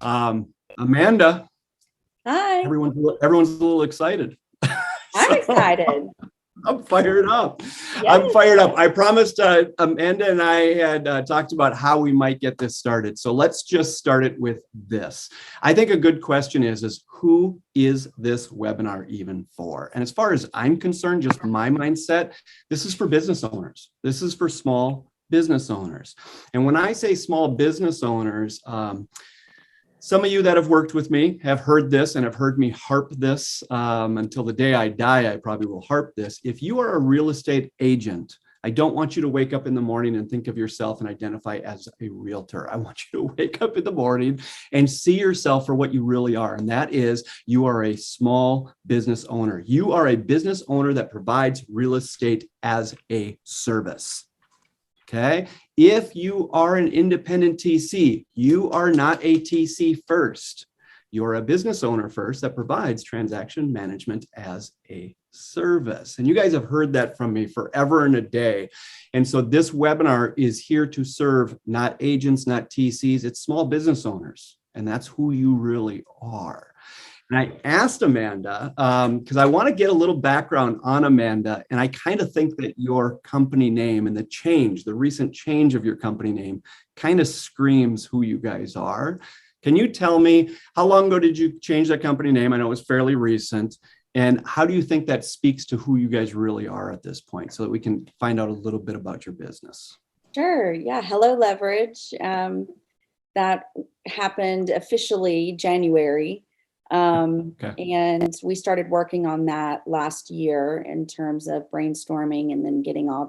Amanda, Hi. everyone's a little excited. I'm excited. I'm fired up. Yes. I'm fired up. I promised Amanda and I had talked about how we might get this started. So let's just start it with this. I think a good question is who is this webinar even for? And as far as I'm concerned, just my mindset, this is for business owners. This is for small business owners. And when I say small business owners, some of you that have worked with me have heard this and have heard me harp this until the day I die. I probably will harp this. If you are a real estate agent, I don't want you to wake up in the morning and think of yourself and identify as a realtor. I want you to wake up in the morning and see yourself for what you really are. And that is, you are a small business owner. You are a business owner that provides real estate as a service. Okay. If you are an independent TC, you are not a TC first. You're a business owner first that provides transaction management as a service. And you guys have heard that from me forever and a day. And so this webinar is here to serve not agents, not TCs, it's small business owners. And that's who you really are. And I asked Amanda, because I want to get a little background on Amanda. And I kind of think that your company name and the recent change of your company name kind of screams who you guys are. Can you tell me, how long ago did you change that company name? I know it was fairly recent. And how do you think that speaks to who you guys really are at this point so that we can find out a little bit about your business? Sure. Yeah. Hello, Leverage. That happened officially January. Okay. And we started working on that last year in terms of brainstorming and then getting all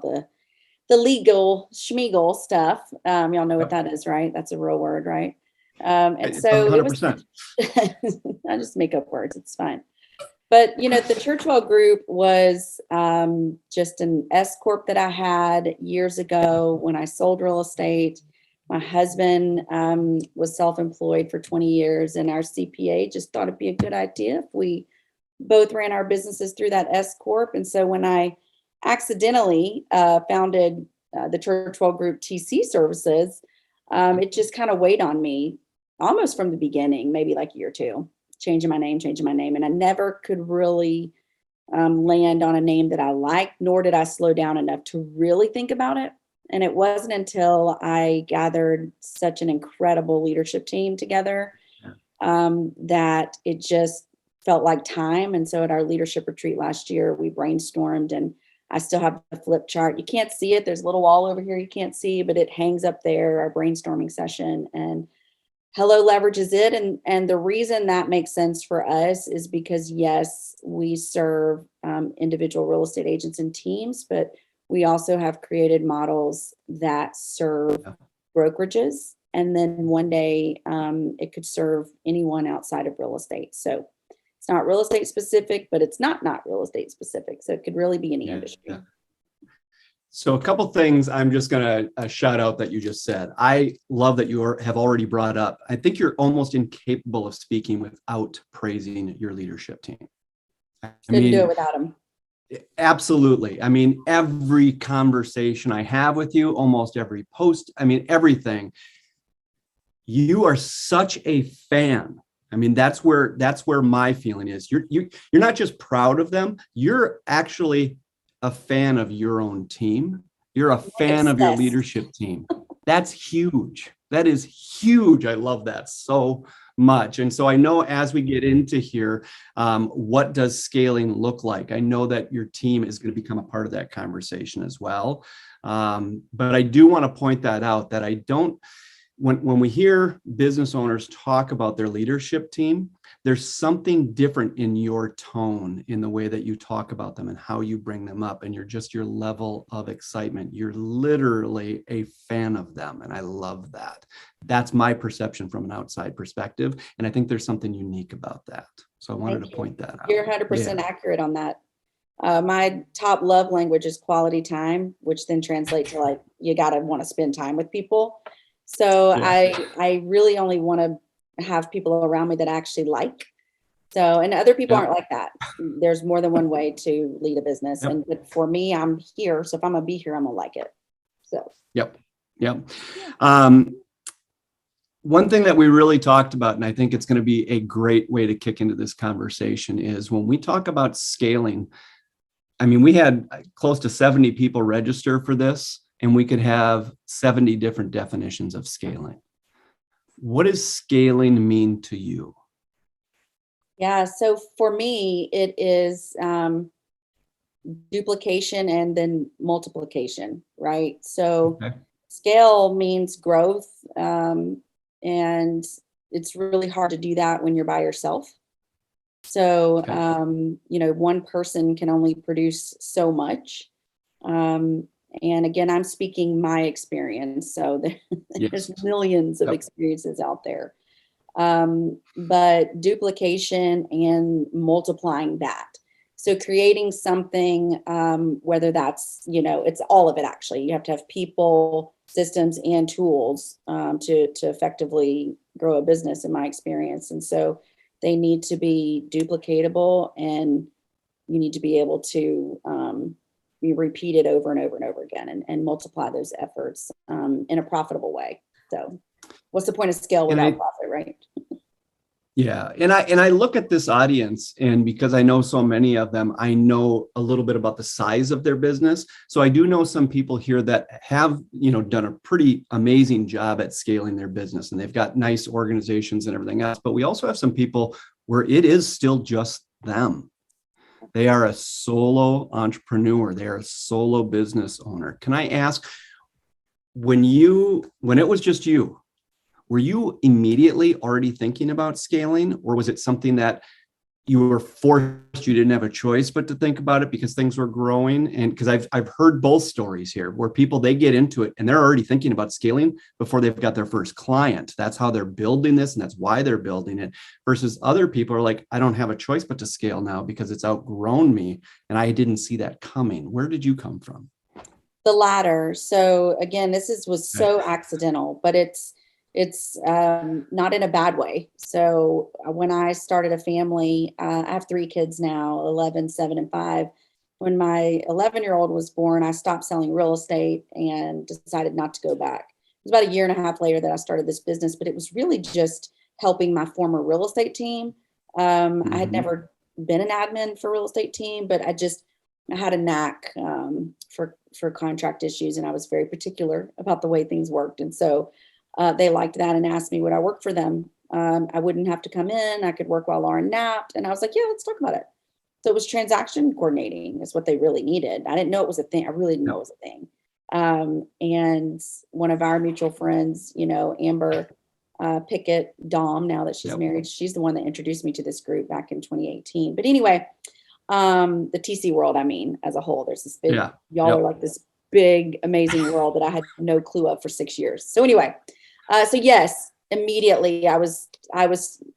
the legal schmeagle stuff. Y'all know what that is, right? That's a real word, right? And so 100%. I just make up words. It's fine. But, the Churchwell group was just an S Corp that I had years ago when I sold real estate. My husband was self-employed for 20 years, and our CPA just thought it'd be a good idea if we both ran our businesses through that S Corp. And so when I accidentally founded the Churchwell Group TC Services, it just kind of weighed on me almost from the beginning, maybe like a year or two, changing my name. And I never could really land on a name that I liked, nor did I slow down enough to really think about it. And it wasn't until I gathered such an incredible leadership team together that it just felt like time. And so at our leadership retreat last year, we brainstormed, and I still have the flip chart. You can't see it. There's a little wall over here you can't see, but it hangs up there, our brainstorming session. And Hello Leverage is it. And the reason that makes sense for us is because, yes, we serve individual real estate agents and teams, but we also have created models that serve brokerages. And then one day it could serve anyone outside of real estate. So it's not real estate specific, but it's not real estate specific. So it could really be any industry. Yeah. So a couple things I'm just going to shout out that you just said. I love that you have already brought up. I think you're almost incapable of speaking without praising your leadership team. Couldn't do it without them. Absolutely. I mean, every conversation I have with you, almost every post, I mean, everything, you are such a fan. I mean, that's where my feeling is. You're not just proud of them. You're actually a fan of your own team. You're a fan of your leadership team. That's huge. That is huge. I love that so much. And so I know as we get into here, what does scaling look like? I know that your team is going to become a part of that conversation as well. But I do want to point that out, that I don't, when we hear business owners talk about their leadership team, there's something different in your tone, in the way that you talk about them and how you bring them up, and your level of excitement. You're literally a fan of them. And I love that. That's my perception from an outside perspective. And I think there's something unique about that. So I wanted to point that out. You're 100% accurate on that. My top love language is quality time, which then translates to like, you got to want to spend time with people. So I really only want to have people around me that I actually like. So, and other people aren't like that. There's more than one way to lead a business. And but for me, I'm here. So if I'm gonna be here, I'm gonna like it. So. Yep. One thing that we really talked about, and I think it's going to be a great way to kick into this conversation, is when we talk about scaling. I mean, we had close to 70 people register for this, and we could have 70 different definitions of scaling. What does scaling mean to you? Yeah, so for me, it is duplication and then multiplication, right? So Okay. scale means growth, and it's really hard to do that when you're by yourself. So, Okay. one person can only produce so much. And again, I'm speaking my experience. So there's Yes. millions of Yep. experiences out there. But duplication and multiplying that. So creating something, whether that's, it's all of it actually. You have to have people, systems, and tools to effectively grow a business, in my experience. And so they need to be duplicatable, and you need to be able to be repeated over and over and over again, and multiply those efforts in a profitable way. So what's the point of scale without profit, right? Yeah. And I look at this audience, and because I know so many of them, I know a little bit about the size of their business. So I do know some people here that have, done a pretty amazing job at scaling their business, and they've got nice organizations and everything else. But we also have some people where it is still just them. They are a solo entrepreneur. They are a solo business owner. Can I ask, when it was just you, were you immediately already thinking about scaling, or was it something that you were forced, you didn't have a choice but to think about it because things were growing? And because I've heard both stories here where people, they get into it and they're already thinking about scaling before they've got their first client. That's how they're building this, and that's why they're building it. Versus other people are like, I don't have a choice but to scale now because it's outgrown me, and I didn't see that coming. Where did you come from? The latter. So again, was so accidental, but it's not in a bad way. So when I started a family, I have 3 kids now, 11, 7, and 5. When my 11-year-old was born, I stopped selling real estate and decided not to go back. It was about a year and a half later that I started this business, but it was really just helping my former real estate team. I had never been an admin for a real estate team, but I had a knack for contract issues, and I was very particular about the way things worked. And so they liked that and asked me would I work for them. I wouldn't have to come in. I could work while Lauren napped. And I was like, yeah, let's talk about it. So it was transaction coordinating is what they really needed. I didn't know it was a thing. I really didn't know it was a thing. And one of our mutual friends, Amber Pickett Dom, now that she's married, she's the one that introduced me to this group back in 2018. But anyway, the TC world, as a whole, there's this big, y'all are like this big, amazing world that I had no clue of for 6 years. So anyway, so yes, immediately I was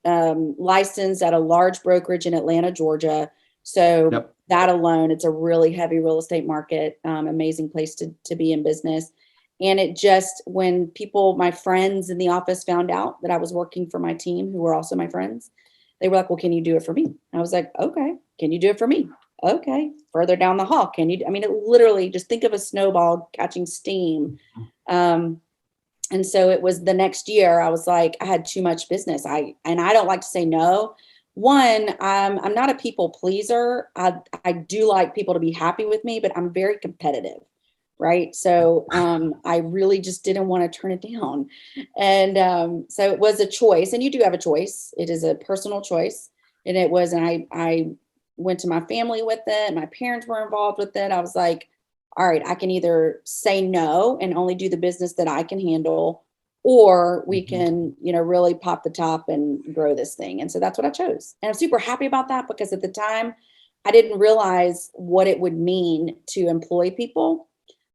licensed at a large brokerage in Atlanta, Georgia. So that alone, it's a really heavy real estate market, amazing place to be in business. And it just, when my friends in the office found out that I was working for my team, who were also my friends, they were like, well, can you do it for me? I was like, okay. Can you do it for me? Okay. Further down the hall, can you? It literally, just think of a snowball catching steam. And so it was the next year, I was like, I had too much business. I don't like to say no. One, I'm not a people pleaser. I do like people to be happy with me, but I'm very competitive. Right. So I really just didn't want to turn it down. And so it was a choice, and you do have a choice. It is a personal choice. And it was, and I went to my family with it. My parents were involved with it. I was like, all right, I can either say no and only do the business that I can handle, or we can, really pop the top and grow this thing. And so that's what I chose. And I'm super happy about that, because at the time I didn't realize what it would mean to employ people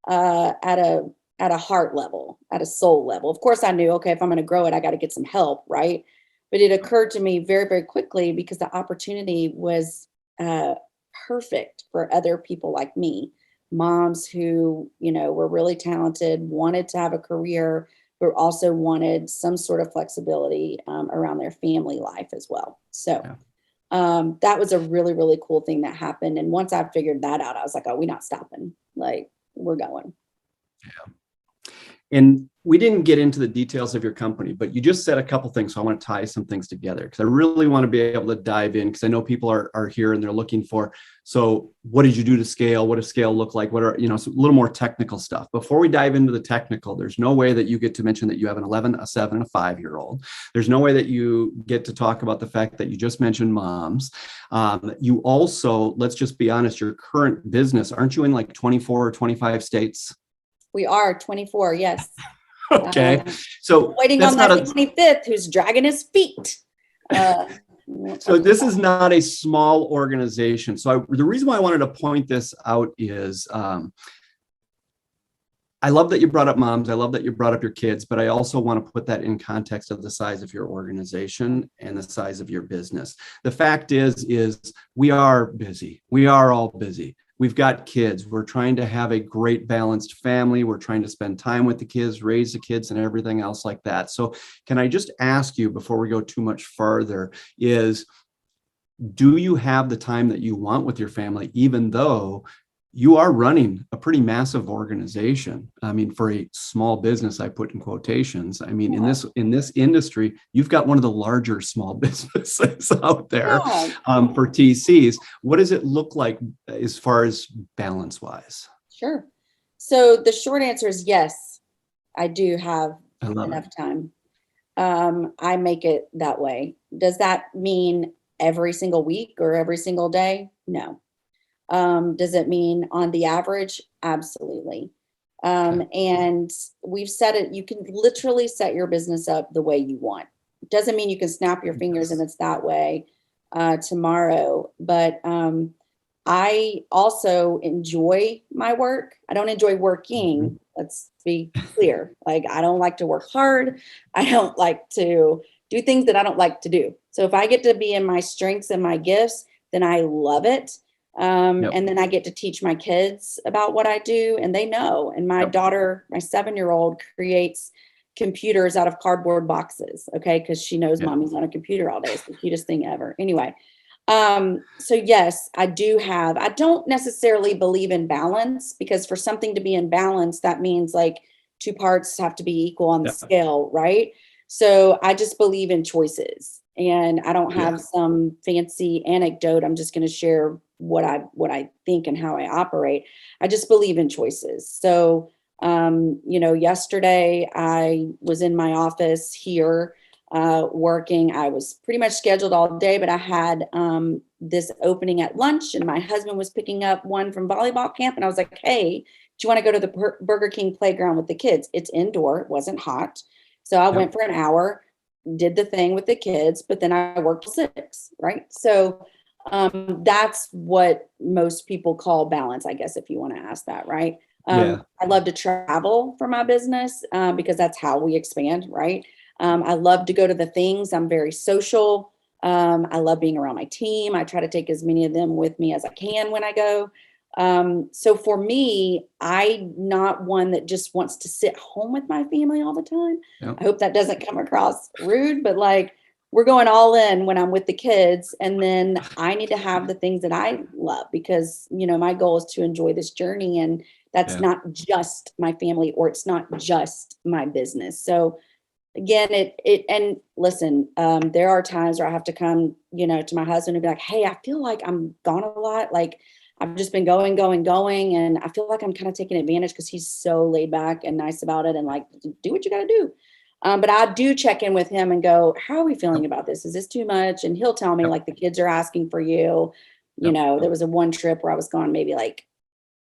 at a heart level, at a soul level. Of course, I knew, okay, if I'm going to grow it, I got to get some help, right? But it occurred to me very, very quickly, because the opportunity was perfect for other people like me, moms who, were really talented, wanted to have a career, but also wanted some sort of flexibility around their family life as well. So that was a really, really cool thing that happened. And once I figured that out, I was like, oh, we're not stopping. Like, we're going. Yeah. And we didn't get into the details of your company, but you just said a couple things. So I want to tie some things together because I really want to be able to dive in, because I know people are here and they're looking for, so what did you do to scale? What does scale look like? What are, so a little more technical stuff. Before we dive into the technical, there's no way that you get to mention that you have an 11, a 7, and a 5-year-old. There's no way that you get to talk about the fact that you just mentioned moms. You also, let's just be honest, your current business, aren't you in like 24 or 25 states? We are 24, yes. Okay. So waiting on that 25th who's dragging his feet. So this is not a small organization. So the reason why I wanted to point this out is I love that you brought up moms. I love that you brought up your kids, but I also want to put that in context of the size of your organization and the size of your business. The fact is we are busy. We are all busy. We've got kids. We're trying to have a great balanced family. We're trying to spend time with the kids, raise the kids, and everything else like that. So can I just ask you before we go too much further is, do you have the time that you want with your family, even though you are running a pretty massive organization? I mean, for a small business, I put in quotations. I mean, in this industry, you've got one of the larger small businesses out there for TCs. What does it look like as far as balance wise? Sure. So the short answer is yes, I do have enough time. I make it that way. Does that mean every single week or every single day? No. Does it mean on the average? Absolutely. And we've set it, you can literally set your business up the way you want. It doesn't mean you can snap your fingers and it's that way tomorrow. But I also enjoy my work. I don't enjoy working. Let's be clear. Like, I don't like to work hard. I don't like to do things that I don't like to do. So if I get to be in my strengths and my gifts, then I love it. And then I get to teach my kids about what I do, and they know. And my daughter, my 7-year-old, creates computers out of cardboard boxes. Okay. Cause she knows mommy's on a computer all day. It's the cutest thing ever. Anyway. So yes, I don't necessarily believe in balance, because for something to be in balance, that means like 2 parts have to be equal on the scale. Right. So I just believe in choices, and I don't have some fancy anecdote. I'm just going to share what I think and how I operate. I just believe in choices. So, yesterday I was in my office here working. I was pretty much scheduled all day, but I had this opening at lunch, and my husband was picking up one from volleyball camp. And I was like, hey, do you want to go to the Burger King playground with the kids? It's indoor. It wasn't hot. So I went for an hour, did the thing with the kids, but then I worked till 6, right? So that's what most people call balance, I guess, if you want to ask that, right? I love to travel for my business because that's how we expand, right? I love to go to the things. I'm very social. I love being around my team. I try to take as many of them with me as I can when I go. So for me, I'm not one that just wants to sit home with my family all the time. I hope that doesn't come across rude, but like, we're going all in when I'm with the kids. And then I need to have the things that I love, because, my goal is to enjoy this journey. And that's not just my family, or it's not just my business. So again, and listen, there are times where I have to come, to my husband and be like, hey, I feel like I'm gone a lot. Like, I've just been going. And I feel like I'm kind of taking advantage, because he's so laid back and nice about it and like, do what you got to do. But I do check in with him and go, how are we feeling about this? Is this too much? And he'll tell me like, the kids are asking for you. There was a one trip where I was gone maybe like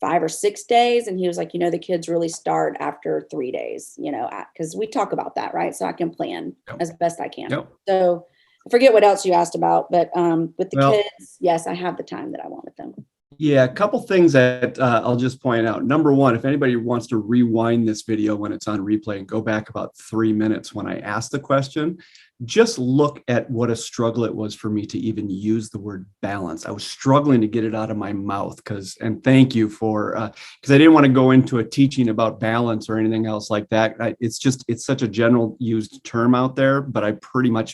5 or 6 days. And he was like, the kids really start after 3 days, because we talk about that, right? So I can plan as best I can. So I forget what else you asked about, but with the kids, yes, I have the time that I want with them. Yeah, a couple things that I'll just point out. Number one, if anybody wants to rewind this video when it's on replay and go back about 3 minutes when I asked the question, just look at what a struggle it was for me to even use the word balance. I was struggling to get it out of my mouth and thank you for, because I didn't want to go into a teaching about balance or anything else like that. It's such a general used term out there, but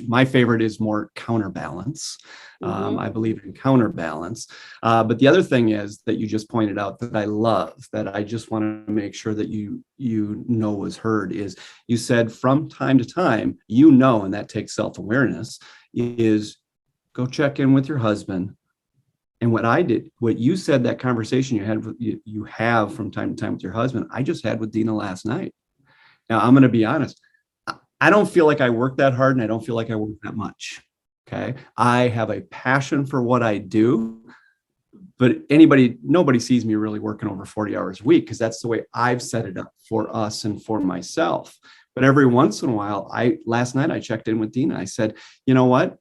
my favorite is more counterbalance. I believe in counterbalance. But the other thing is that you just pointed out that I love, that I just want to make sure that you you know was heard is you said from time to time, and that takes self-awareness, is go check in with your husband. And what you said, that conversation you have from time to time with your husband, I just had with Dina last night. Now, I'm going to be honest. I don't feel like I work that hard, and I don't feel like I work that much. Okay. I have a passion for what I do, but nobody sees me really working over 40 hours a week, because that's the way I've set it up for us and for myself. But every once in a while, last night I checked in with Dina. I said, you know what?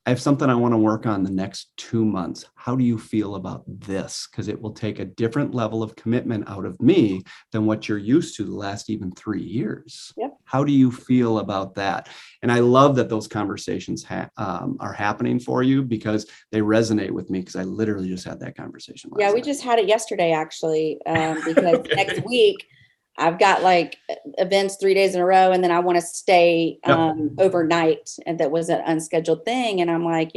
I have something I want to work on the next 2 months. How do you feel about this? Because it will take a different level of commitment out of me than what you're used to the last even 3 years. Yep. How do you feel about that? And I love that those conversations are happening for you, because they resonate with me, because I literally just had that conversation last night. We just had it yesterday, actually, because Okay. next week I've got like events 3 days in a row, and then I want to stay overnight, and that was an unscheduled thing. And I'm like,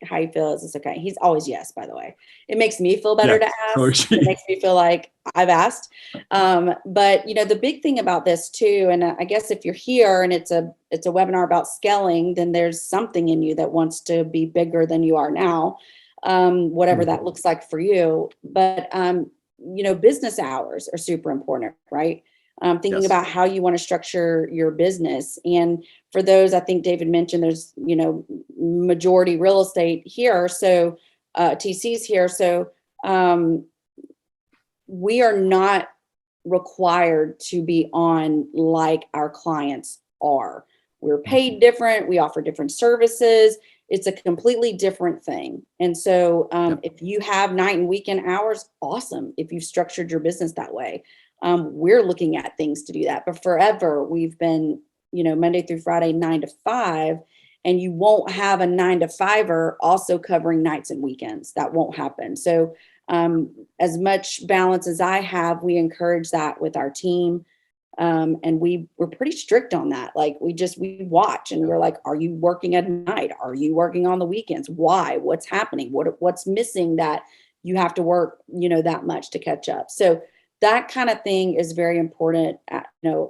how you feel? Is this okay? He's always yes, by the way. It makes me feel better to ask. It makes me feel like I've asked. But the big thing about this too, and I guess if you're here and it's a webinar about scaling, then there's something in you that wants to be bigger than you are now, whatever that looks like for you. But business hours are super important, right? Thinking about how you want to structure your business. And for those, I think David mentioned, there's, majority real estate here. So TC's here. So we are not required to be on like our clients are. We're paid different. We offer different services. It's a completely different thing. And so if you have night and weekend hours, awesome. If you've structured your business that way, we're looking at things to do that. But forever, we've been, Monday through Friday, 9 to 5, and you won't have a 9 to 5er also covering nights and weekends. That won't happen. So as much balance as I have, we encourage that with our team. And we're pretty strict on that. Like we watch, and we're like, are you working at night? Are you working on the weekends? Why? What's happening? What's missing that you have to work, that much to catch up? So that kind of thing is very important,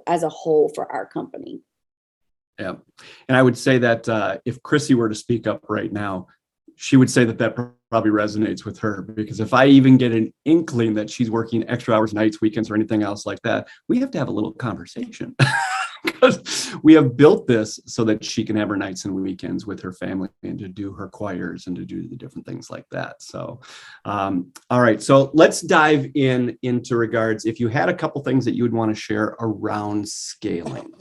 as a whole for our company. Yeah. And I would say that if Chrissy were to speak up right now, she would say that probably resonates with her, because if I even get an inkling that she's working extra hours, nights, weekends, or anything else like that, we have to have a little conversation. Because we have built this so that she can have her nights and weekends with her family, and to do her choirs and to do the different things like that. So, all right. So let's dive into regards. If you had a couple things that you would want to share around scaling,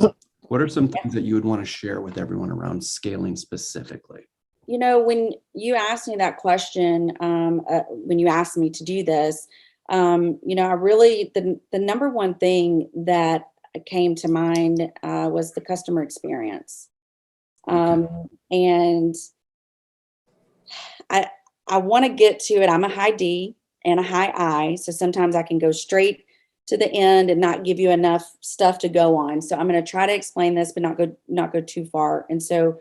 what are some things that you would want to share with everyone around scaling specifically? When you asked me that question, when you asked me to do this, I really, the number one thing that came to mind was the customer experience. And I want to get to it. I'm a high D and a high I. So sometimes I can go straight to the end and not give you enough stuff to go on. So I'm going to try to explain this, but not go too far. And so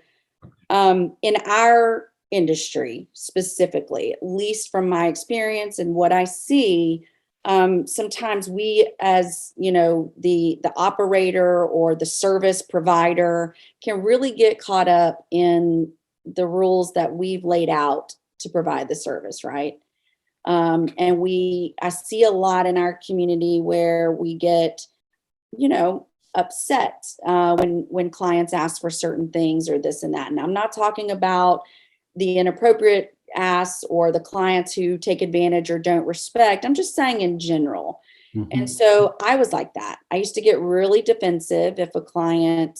in our industry specifically, at least from my experience and what I see, sometimes we, as the operator or the service provider, can really get caught up in the rules that we've laid out to provide the service, right? And I see a lot in our community where we get, upset when clients ask for certain things or this and that. And I'm not talking about the inappropriate asks or the clients who take advantage or don't respect. I'm just saying in general. Mm-hmm. And so I was like that. I used to get really defensive if a client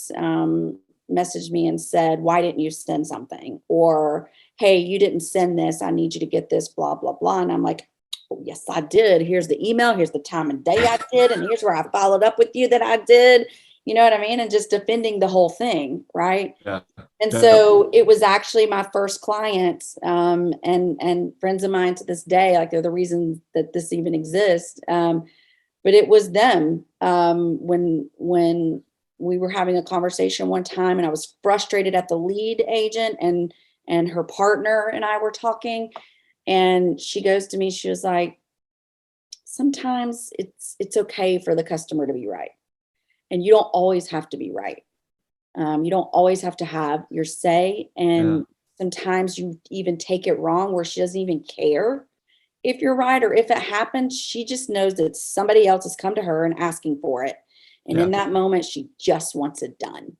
messaged me and said, why didn't you send something? Or, hey, you didn't send this. I need you to get this, blah, blah, blah. And I'm like, oh, yes, I did. Here's the email. Here's the time and day I did. And here's where I followed up with you that I did. You know what I mean? And just defending the whole thing. Right. Yeah. And so it was actually my first client and friends of mine to this day, like they're the reason that this even exists. But it was them when we were having a conversation one time and I was frustrated at the lead agent and her partner and I were talking. And she goes to me, she was like, sometimes it's okay for the customer to be right. And you don't always have to be right. You don't always have to have your say. And sometimes you even take it wrong where she doesn't even care if you're right or if it happens. She just knows that somebody else has come to her and asking for it. And in that moment, she just wants it done.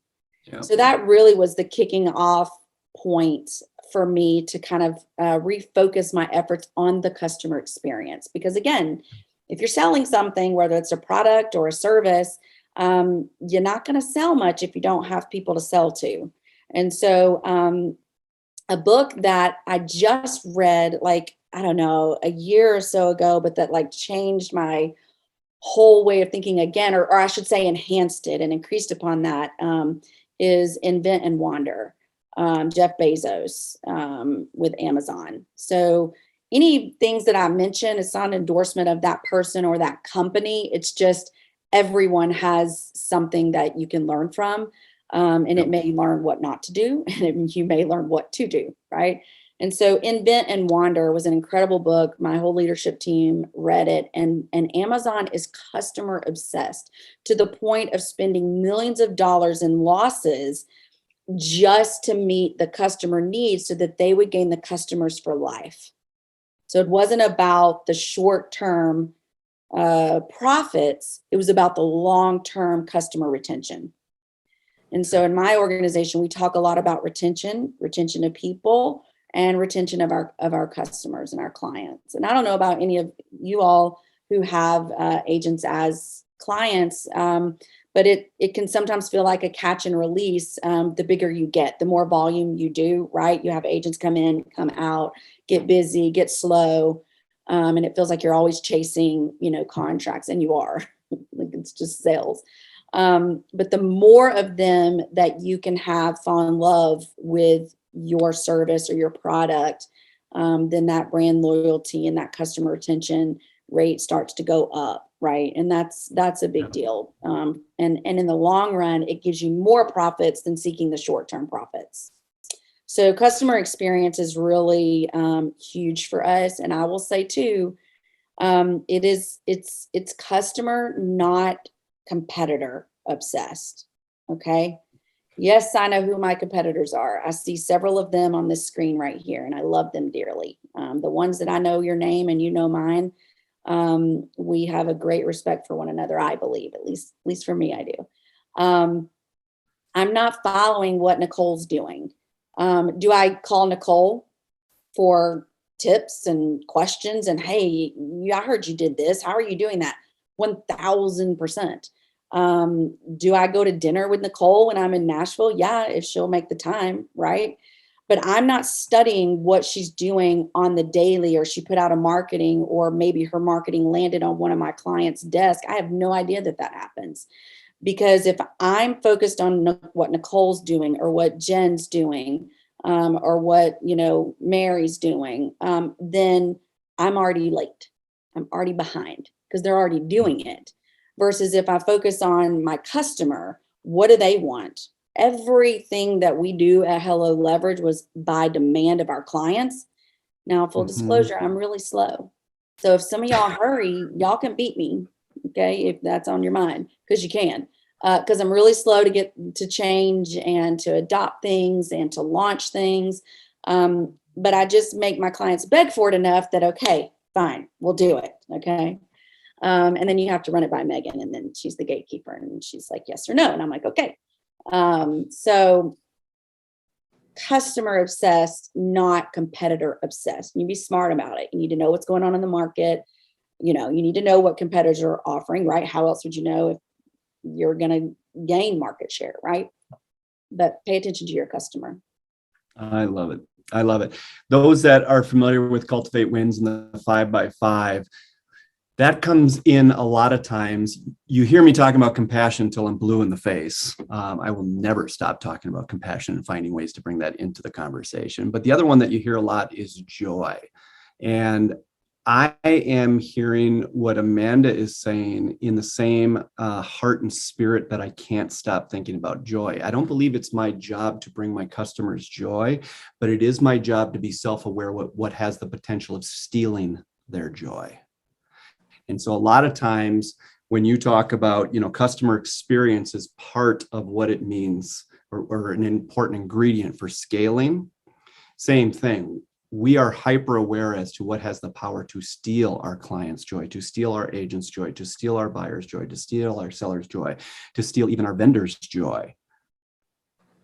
So that really was the kicking off point for me to kind of refocus my efforts on the customer experience. Because again, if you're selling something, whether it's a product or a service, you're not going to sell much if you don't have people to sell to. And so a book that I just read, like, I don't know, a year or so ago, but that like changed my whole way of thinking again, or I should say enhanced it and increased upon that, is Invent and Wander, Jeff Bezos with Amazon. So any things that I mention, it's not an endorsement of that person or that company. It's just everyone has something that you can learn from. And it may learn what not to do, and you may learn what to do, right? And so Invent and Wander was an incredible book. My whole leadership team read it, and Amazon is customer obsessed to the point of spending millions of dollars in losses just to meet the customer needs so that they would gain the customers for life. So it wasn't about the short-term profits. It was about the long-term customer retention. And so in my organization, we talk a lot about retention of people, and retention of our customers and our clients. And I don't know about any of you all who have agents as clients, but it can sometimes feel like a catch and release. The bigger you get, the more volume you do, right? You have agents come in, come out, get busy, get slow. And it feels like you're always chasing, contracts, and you are. Like it's just sales. But the more of them that you can have fall in love with your service or your product, then that brand loyalty and that customer retention rate starts to go up, right? And that's a big deal. And in the long run, it gives you more profits than seeking the short-term profits. So customer experience is really huge for us. And I will say too, it's customer, not competitor obsessed. Okay. Yes, I know who my competitors are. I see several of them on this screen right here, and I love them dearly. The ones that I know your name and you know mine, we have a great respect for one another, I believe, at least for me, I do. I'm not following what Nicole's doing. Do I call Nicole for tips and questions and, hey, I heard you did this. How are you doing that? 1000%. Do I go to dinner with Nicole when I'm in Nashville? Yeah, if she'll make the time, right? But I'm not studying what she's doing on the daily, or she put out a marketing, or maybe her marketing landed on one of my clients' desk. I have no idea that happens. Because if I'm focused on what Nicole's doing, or what Jen's doing, or what, Mary's doing, then I'm already late. I'm already behind because they're already doing it. Versus if I focus on my customer, what do they want? Everything that we do at Hello Leverage was by demand of our clients. Now, full disclosure, I'm really slow. So if some of y'all hurry, y'all can beat me, okay, if that's on your mind, because you can. Because I'm really slow to get to change and to adopt things and to launch things. But I just make my clients beg for it enough that, okay, fine, we'll do it, okay? And then you have to run it by Megan, and then she's the gatekeeper, and she's like, yes or no. And I'm like, okay. So customer obsessed, not competitor obsessed. You be smart about it. You need to know what's going on in the market. You need to know what competitors are offering, right? How else would you know if you're going to gain market share, right? But pay attention to your customer. I love it. I love it. Those that are familiar with Cultivate Wins and the 5x5, that comes in a lot of times. You hear me talking about compassion until I'm blue in the face. I will never stop talking about compassion and finding ways to bring that into the conversation. But the other one that you hear a lot is joy. And I am hearing what Amanda is saying in the same heart and spirit that I can't stop thinking about joy. I don't believe it's my job to bring my customers joy, but it is my job to be self-aware what has the potential of stealing their joy. And so a lot of times when you talk about, customer experience is part of what it means, or an important ingredient for scaling, same thing. We are hyper aware as to what has the power to steal our clients' joy, to steal our agents' joy, to steal our buyers' joy, to steal our sellers' joy, to steal even our vendors' joy.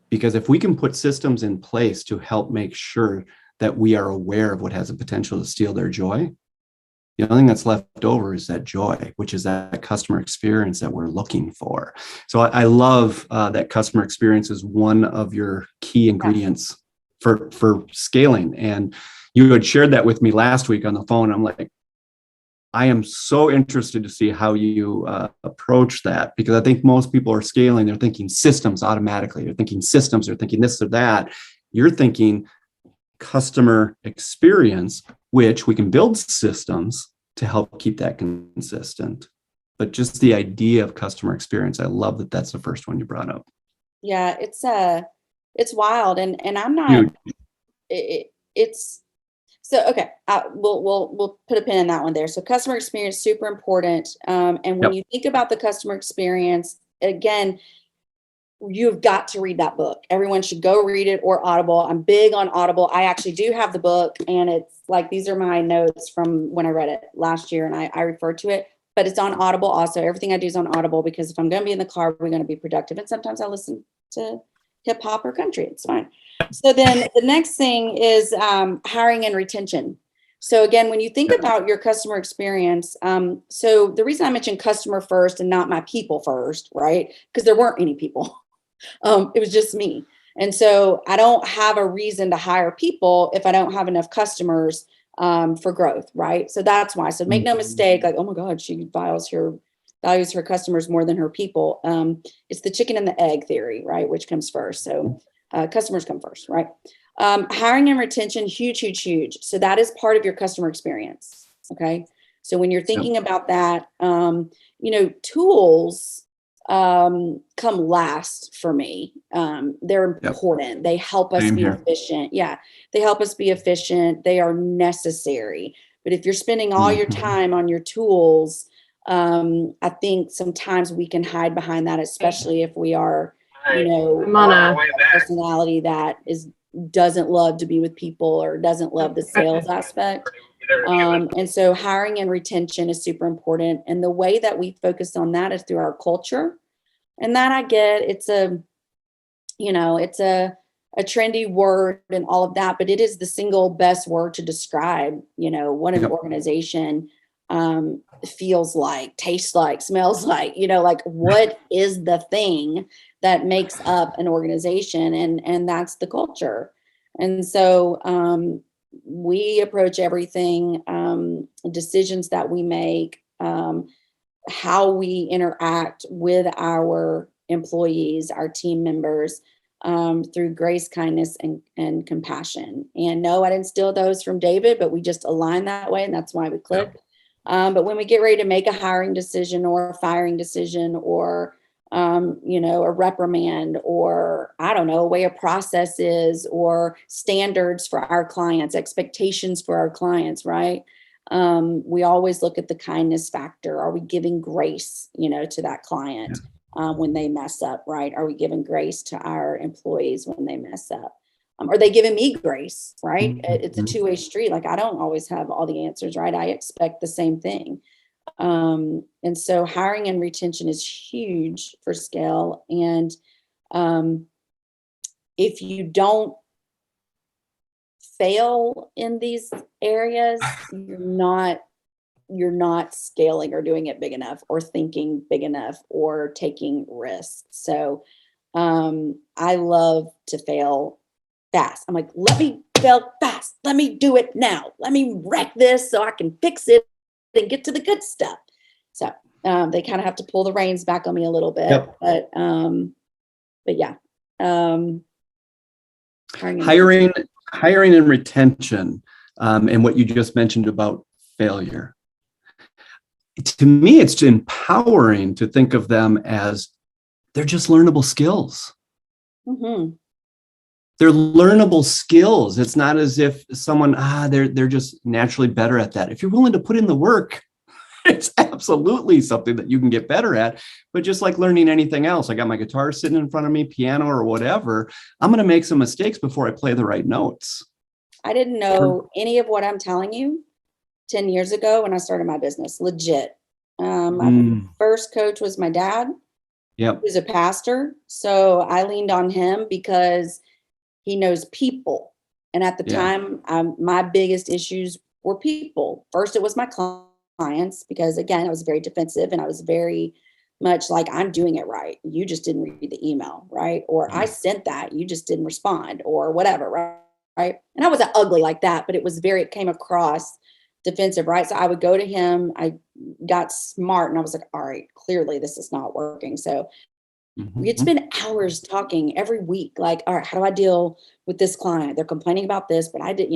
Because if we can put systems in place to help make sure that we are aware of what has the potential to steal their joy, the only thing that's left over is that joy, which is that customer experience that we're looking for. So I love that customer experience is one of your key ingredients for scaling. And you had shared that with me last week on the phone. I'm like, I am so interested to see how you approach that, because I think most people are scaling. They're thinking systems automatically. They're thinking systems. They're thinking this or that. You're thinking customer experience, which we can build systems to help keep that consistent. But just the idea of customer experience, I love that that's the first one you brought up. Yeah, it's wild, and I'm not. Huge. It's so okay. We'll put a pin in that one there. So customer experience, super important. And when you think about the customer experience, again, you've got to read that book. Everyone should go read it, or Audible. I'm big on Audible. I actually do have the book, and it's like, these are my notes from when I read it last year, and I refer to it, but it's on Audible also. Everything I do is on Audible, because if I'm going to be in the car, we're going to be productive. And sometimes I listen to hip hop or country. It's fine. So then the next thing is hiring and retention. So again, when you think about your customer experience, so the reason I mentioned customer first and not my people first, right? Because there weren't any people. It was just me. And so I don't have a reason to hire people if I don't have enough customers for growth, right? So that's why. So make no mistake, like, oh my God, she values her customers more than her people. It's the chicken and the egg theory, right? Which comes first? So customers come first, right? Hiring and retention, huge, huge, huge. So that is part of your customer experience. Okay. So when you're thinking about that, tools come last for me. They're important. They help us be efficient. Yeah. They help us be efficient. They are necessary. But if you're spending all your time on your tools, I think sometimes we can hide behind that, especially if we are, a personality that doesn't love to be with people or doesn't love the sales aspect. And so hiring and retention is super important. And the way that we focus on that is through our culture. And that I get, it's a trendy word and all of that, but it is the single best word to describe, what an organization feels like, tastes like, smells like, like what is the thing that makes up an organization, and that's the culture. And so we approach everything, decisions that we make, how we interact with our employees, our team members, through grace, kindness, and compassion. And no, I didn't steal those from David, but we just align that way, and that's why we click. But when we get ready to make a hiring decision or a firing decision, or a reprimand, or I don't know, a way a process is, or standards for our clients, expectations for our clients, right? We always look at the kindness factor. Are we giving grace, to that client when they mess up, right? Are we giving grace to our employees when they mess up? Are they giving me grace, right? It's a two-way street. Like, I don't always have all the answers, right? I expect the same thing. And so hiring and retention is huge for scale. And if you don't fail in these areas, you're not scaling or doing it big enough, or thinking big enough, or taking risks. So I love to fail fast. I'm like, let me fail fast. Let me do it now. Let me wreck this so I can fix it and get to the good stuff. So they kind of have to pull the reins back on me a little bit. But yeah. Hiring and retention, and what you just mentioned about failure. To me, it's empowering to think of them as they're just learnable skills. Mm-hmm. They're learnable skills. It's not as if someone, they're just naturally better at that. If you're willing to put in the work, It's absolutely something that you can get better at. But just like learning anything else, I got my guitar sitting in front of me, piano or whatever, I'm going to make some mistakes before I play the right notes. I didn't know any of what I'm telling you 10 years ago when I started my business, legit. My first coach was my dad. Yep. He's a pastor. So I leaned on him because he knows people. And at the time, my biggest issues were people. First, it was my clients, because again, I was very defensive and I was very much like, I'm doing it right. You just didn't read the email, right? Or I sent that, you just didn't respond, or whatever, right? And I wasn't ugly like that, but it came across defensive, right? So I would go to him. I got smart and I was like, all right, clearly this is not working. So we'd spend hours talking every week, like, all right, how do I deal with this client? They're complaining about this, but I did,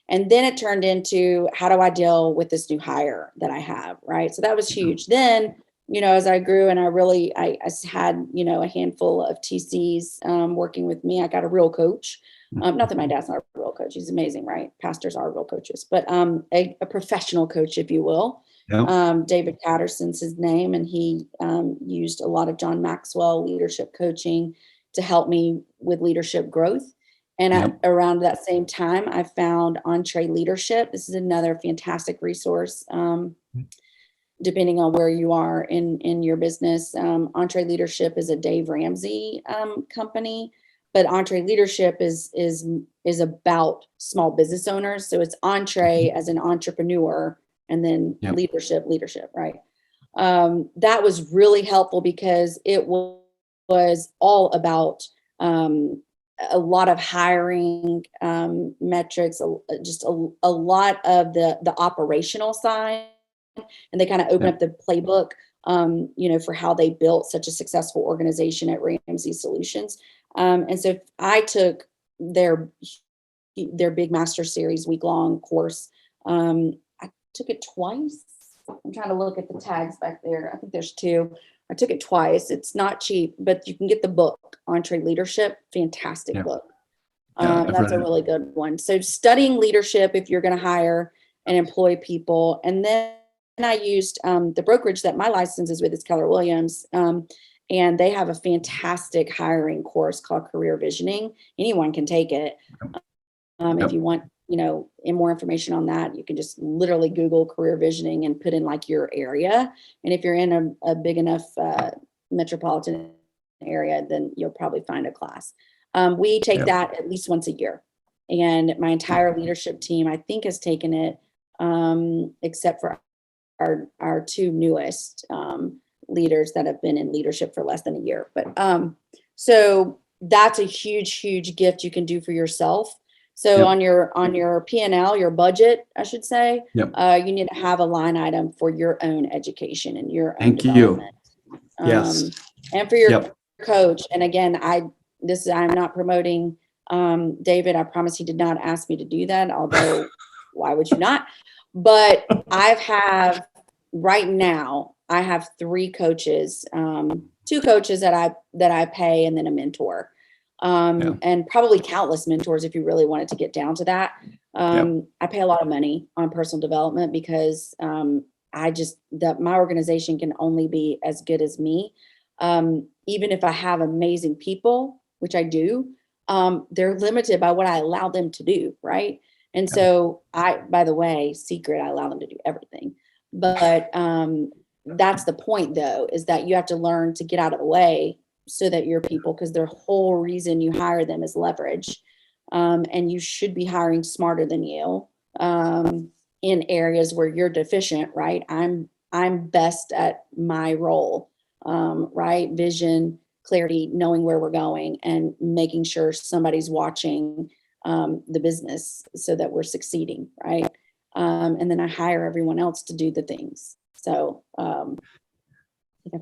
and then it turned into, how do I deal with this new hire that I have, right? So that was huge. Then, as I grew and I had, a handful of TCs working with me, I got a real coach. Not that my dad's not a real coach. He's amazing, right? Pastors are real coaches, but a professional coach, if you will. David Patterson's his name, and he used a lot of John Maxwell leadership coaching to help me with leadership growth. And around that same time, I found Entree Leadership. This is another fantastic resource, depending on where you are in your business. Entree Leadership is a Dave Ramsey company. But Entree Leadership is about small business owners. So it's Entree as an entrepreneur, and then leadership, right? That was really helpful because it was all about a lot of hiring metrics, just a lot of the operational side. And they kind of open up the playbook, for how they built such a successful organization at Ramsey Solutions. And so I took their big master series week-long course. I took it twice. I'm trying to look at the tags back there. I think there's 2. I took it twice. It's not cheap, but you can get the book, Entree Leadership. Fantastic book. That's a really good one. So studying leadership if you're going to hire and employ people. And then I used the brokerage that my license is with, is Keller Williams. And they have a fantastic hiring course called Career Visioning. Anyone can take it. If you want, more information on that, you can just literally Google Career Visioning and put in like your area. And if you're in a big enough metropolitan area, then you'll probably find a class. We take that at least once a year. And my entire leadership team, I think, has taken it, except for our 2 newest leaders that have been in leadership for less than a year. But so that's a huge gift you can do for yourself. So on your P&L, your budget, I should say, you need to have a line item for your own education and your own development. Yes. And for your coach. And again, I'm not promoting David. I promise he did not ask me to do that, although why would you not? But right now, I have 3 coaches, 2 coaches that I pay, and then a mentor, and probably countless mentors if you really wanted to get down to that. I pay a lot of money on personal development because my organization can only be as good as me. Even if I have amazing people, which I do, they're limited by what I allow them to do, right? And so by the way, secret, I allow them to do everything. But that's the point, though, is that you have to learn to get out of the way so that your people, because their whole reason you hire them is leverage. And you should be hiring smarter than you in areas where you're deficient, right? I'm best at my role, right? Vision, clarity, knowing where we're going, and making sure somebody's watching the business so that we're succeeding, right? And then I hire everyone else to do the things. So I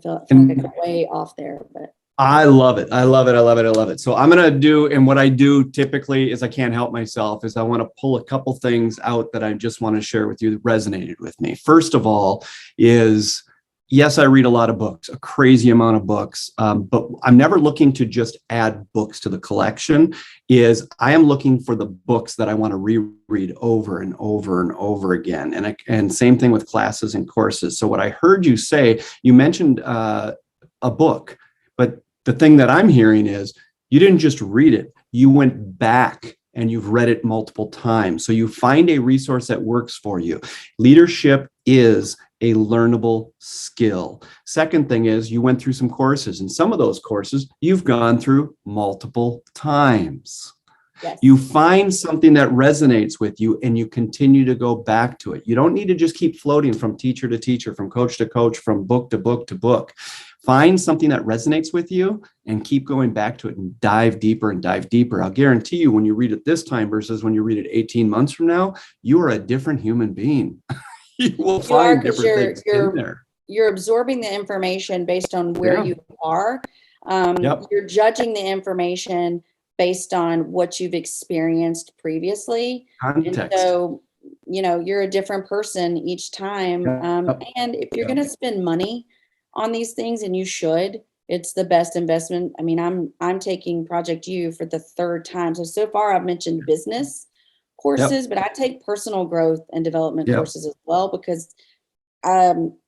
feel like I got way off there, but. I love it. I love it. So I'm going to do, and what I do typically is I can't help myself, is I want to pull a couple things out that I just want to share with you that resonated with me. First of all is yes, I read a lot of books, a crazy amount of books, but I'm never looking to just add books to the collection. I am looking for the books that I want to reread over and over and over again. And same thing with classes and courses. So what I heard you say, you mentioned a book, but the thing that I'm hearing is you didn't just read it, you went back and you've read it multiple times. So you find a resource that works for you. Leadership is a learnable skill. Second thing is you went through some courses, and some of those courses you've gone through multiple times. Yes. You find something that resonates with you and you continue to go back to it. You don't need to just keep floating from teacher to teacher, from coach to coach, from book to book to book. Find something that resonates with you and keep going back to it and dive deeper and dive deeper. I'll guarantee you when you read it this time versus when you read it 18 months from now, you are a different human being. You will find different things in there. You're absorbing the information based on where you are. You're judging the information based on what you've experienced previously. Context. And so, you're a different person each time. And if you're going to spend money on these things, and you should, it's the best investment. I mean, I'm taking Project U for the third time. So far I've mentioned business courses, but I take personal growth and development courses as well, because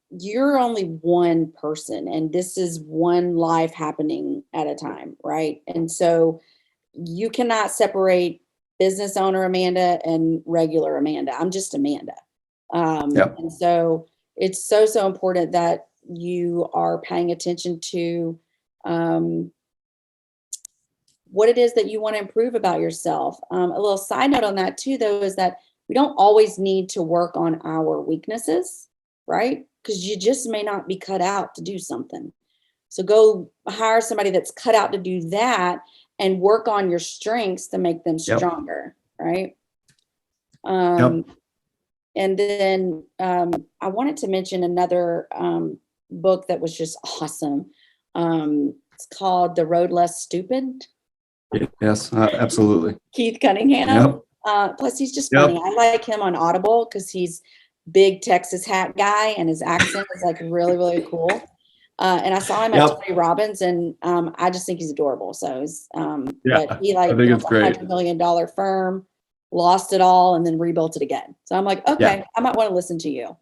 you're only one person and this is one life happening at a time, right? And so you cannot separate business owner Amanda and regular Amanda. I'm just Amanda. And so it's so important that you are paying attention to what it is that you want to improve about yourself. A little side note on that too, though, is that we don't always need to work on our weaknesses, right? Because you just may not be cut out to do something. So go hire somebody that's cut out to do that and work on your strengths to make them stronger, right? And then I wanted to mention another book that was just awesome. It's called The Road Less Stupid. Yes, absolutely. Keith Cunningham. Plus, he's just funny. I like him on Audible because he's big Texas hat guy and his accent is like really, really cool. And I saw him at Tony Robbins, and I just think he's adorable. So he's, but he built a $100 million firm, lost it all, and then rebuilt it again. So I'm like, okay, I might want to listen to you.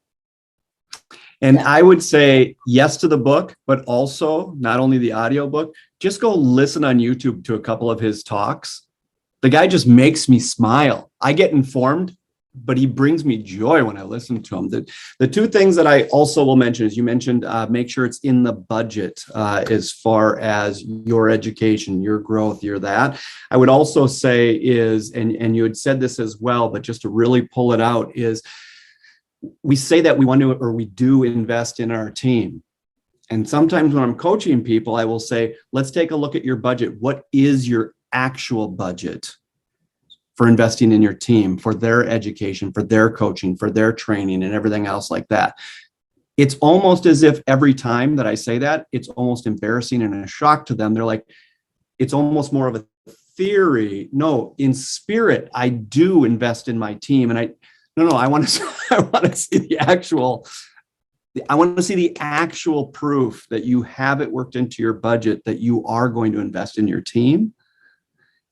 And I would say yes to the book, but also not only the audio book, just go listen on YouTube to a couple of his talks. The guy just makes me smile. I get informed, but he brings me joy when I listen to him. The two things that I also will mention is you mentioned make sure it's in the budget as far as your education, your growth, your that. I would also say is, and you had said this as well, but just to really pull it out is, we say that we want to, or we do invest in our team. And sometimes when I'm coaching people, I will say, let's take a look at your budget. What is your actual budget for investing in your team, for their education, for their coaching, for their training, and everything else like that? It's almost as if every time that I say that, it's almost embarrassing and a shock to them. They're like, it's almost more of a theory. No, in spirit, I do invest in my team. And I want to see the actual, I want to see the actual proof that you have it worked into your budget, that you are going to invest in your team.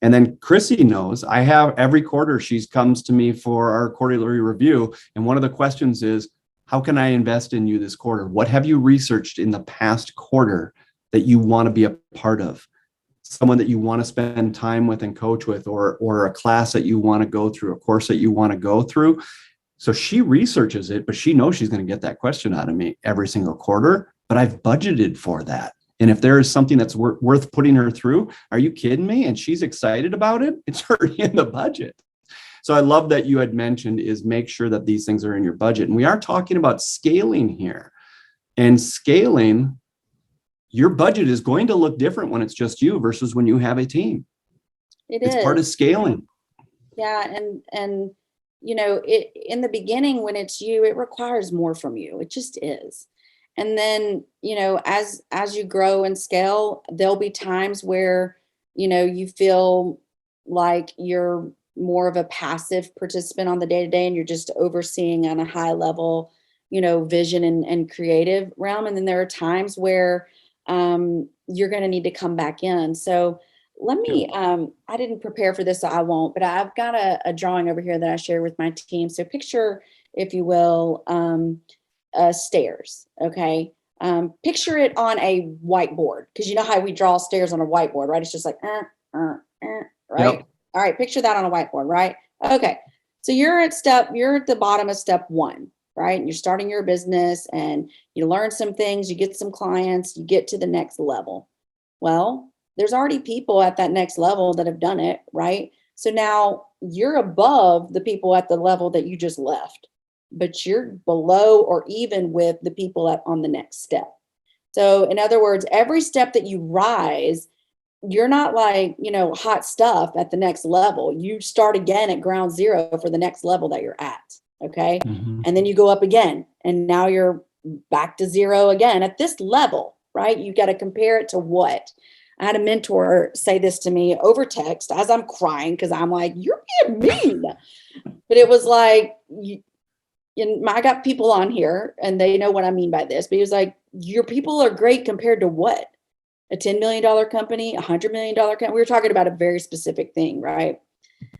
And then Chrissy knows I have every quarter, she comes to me for our quarterly review. And one of the questions is, how can I invest in you this quarter? What have you researched in the past quarter that you want to be a part of? Someone that you want to spend time with and coach with, or a class that you want to go through, a course that you want to go through. So she researches it, but she knows she's going to get that question out of me every single quarter, but I've budgeted for that. And if there is something that's worth putting her through, are you kidding me? And she's excited about it. It's already in the budget. So I love that you had mentioned is make sure that these things are in your budget. And we are talking about scaling here, and scaling, your budget is going to look different when it's just you versus when you have a team. It's part of scaling. Yeah. And in the beginning, when it's you, it requires more from you. It just is. And then, as you grow and scale, there'll be times where, you feel like you're more of a passive participant on the day-to-day and you're just overseeing on a high level, vision and creative realm. And then there are times where you're going to need to come back in. So let me, I didn't prepare for this, so I won't, but I've got a drawing over here that I share with my team. So picture, if you will, stairs. Okay. Picture it on a whiteboard, because you know how we draw stairs on a whiteboard, right? It's just like, right? Yep. All right. Picture that on a whiteboard, right? Okay. So you're at the bottom of step 1, right? And you're starting your business and you learn some things, you get some clients, you get to the next level. Well, there's already people at that next level that have done it, right? So now you're above the people at the level that you just left, but you're below or even with the people on the next step. So in other words, every step that you rise, you're not like, hot stuff at the next level. You start again at ground zero for the next level that you're at. Okay. Mm-hmm. And then you go up again, and now you're back to zero again at this level, right? You got to compare it to what? I had a mentor say this to me over text as I'm crying, because I'm like, you're being mean. But it was like, I got people on here and they know what I mean by this, but he was like, your people are great compared to what? A $10 million company, $100 million company. We were talking about a very specific thing, right?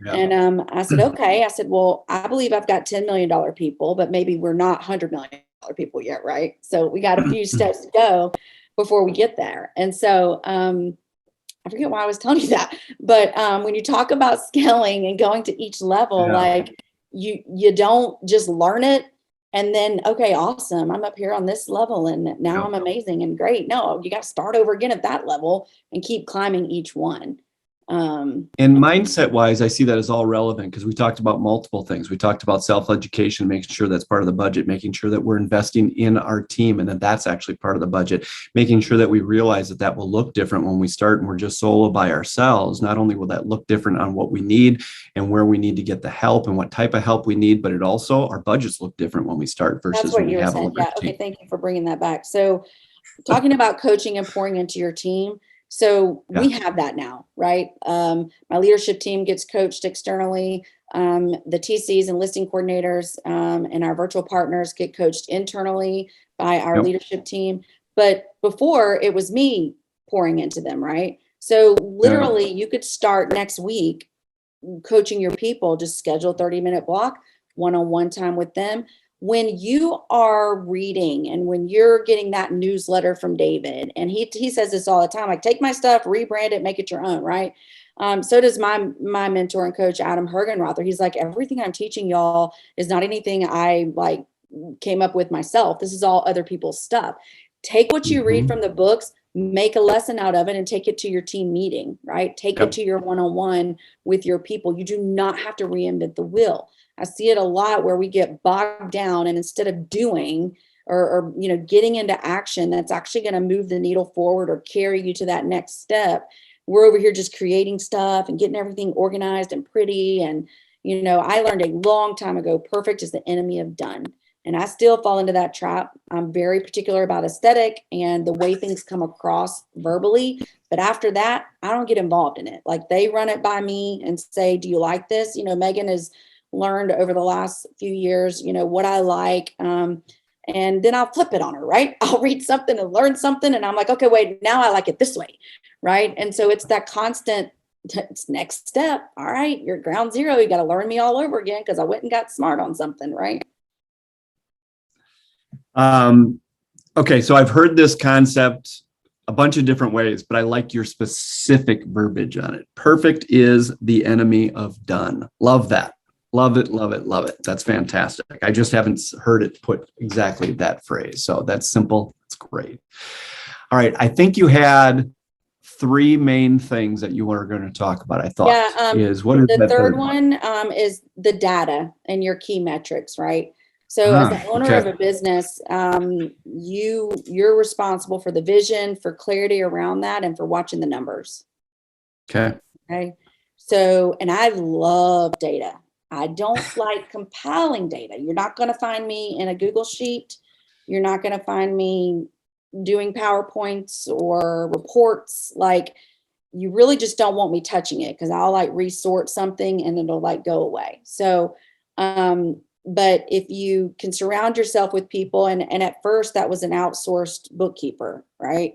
Yeah. And I said, okay. I said, well, I believe I've got $10 million people, but maybe we're not $100 million people yet, right? So we got a few steps to go before we get there. And so I forget why I was telling you that, but when you talk about scaling and going to each level, like you don't just learn it and then, okay, awesome, I'm up here on this level and now I'm amazing and great. No, you got to start over again at that level and keep climbing each one. And mindset wise, I see that as all relevant, because we talked about multiple things. We talked about self-education, making sure that's part of the budget, making sure that we're investing in our team and that that's actually part of the budget, making sure that we realize that that will look different when we start and we're just solo by ourselves. Not only will that look different on what we need and where we need to get the help and what type of help we need, but it also, our budgets look different when we start versus when we have a large team. Okay, thank you for bringing that back. So talking about coaching and pouring into your team. So we have that now, right? My leadership team gets coached externally. The TCs and listing coordinators and our virtual partners get coached internally by our leadership team. But before, it was me pouring into them, right? So literally, you could start next week coaching your people. Just schedule a 30-minute block, one-on-one time with them. When you are reading and when you're getting that newsletter from David, and he says this all the time, like, take my stuff, rebrand it, make it your own, right? So does my mentor and coach, Adam Hergenrother. He's like, everything I'm teaching y'all is not anything I like came up with myself. This is all other people's stuff. Take what you read from the books, make a lesson out of it, and take it to your team meeting, right? Take it to your one-on-one with your people. You do not have to reinvent the wheel. I see it a lot where we get bogged down, and instead of doing or getting into action that's actually going to move the needle forward or carry you to that next step, we're over here just creating stuff and getting everything organized and pretty. And I learned a long time ago, perfect is the enemy of done. And I still fall into that trap. I'm very particular about aesthetic and the way things come across verbally. But after that, I don't get involved in it. Like, they run it by me and say, do you like this? Megan has learned over the last few years, what I like. And then I'll flip it on her, right? I'll read something and learn something. And I'm like, okay, wait, now I like it this way. Right. And so it's that constant next step. All right, you're ground zero. You got to learn me all over again because I went and got smart on something. Right. Okay. So I've heard this concept a bunch of different ways, but I like your specific verbiage on it. Perfect is the enemy of done. Love that. Love it, love it, love it. That's fantastic. I just haven't heard it put exactly that phrase. So that's simple. It's great. All right. I think you had 3 main things that you were going to talk about. I thought the third one is the data and your key metrics, right? So as the owner of a business, you're responsible for the vision, for clarity around that, and for watching the numbers. Okay. So, and I love data. I don't like compiling data. You're not going to find me in a Google sheet. You're not going to find me doing PowerPoints or reports. Like, you really just don't want me touching it, because I'll like resort something and it'll like go away. So But if you can surround yourself with people, and at first that was an outsourced bookkeeper, right?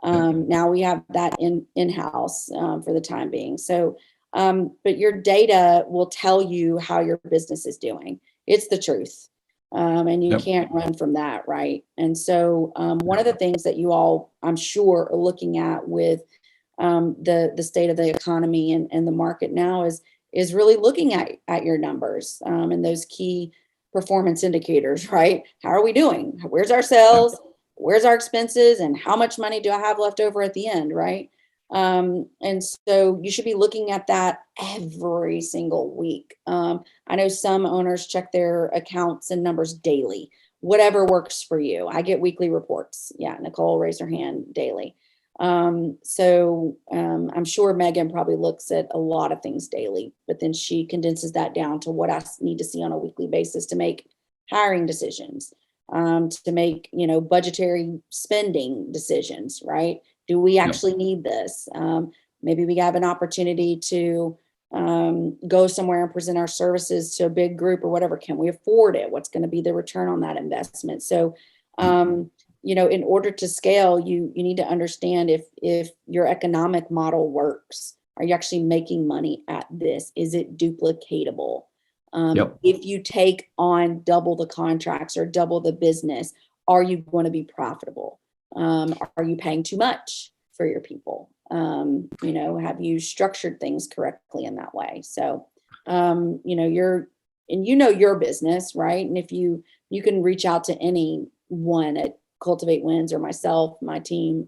Now we have that in-house for the time being. So, but your data will tell you how your business is doing. It's the truth. And you can't run from that, right? And so one of the things that you all, I'm sure, are looking at with the state of the economy and the market now is really looking at your numbers and those key performance indicators, right? How are we doing? Where's our sales? Where's our expenses? And how much money do I have left over at the end, right? And so you should be looking at that every single week. I know some owners check their accounts and numbers daily, whatever works for you. I get weekly reports. Yeah, Nicole raised her hand daily. So I'm sure Megan probably looks at a lot of things daily, but then she condenses that down to what I need to see on a weekly basis to make hiring decisions, to make, budgetary spending decisions, right? Do we actually need this? Maybe we have an opportunity to go somewhere and present our services to a big group or whatever. Can we afford it? What's going to be the return on that investment? So, in order to scale, you need to understand if your economic model works. Are you actually making money at this? Is it duplicatable? If you take on double the contracts or double the business, are you going to be profitable? Are you paying too much for your people? Have you structured things correctly in that way? So, your business, right? And if you can reach out to anyone at Cultivate Wins or myself, my team,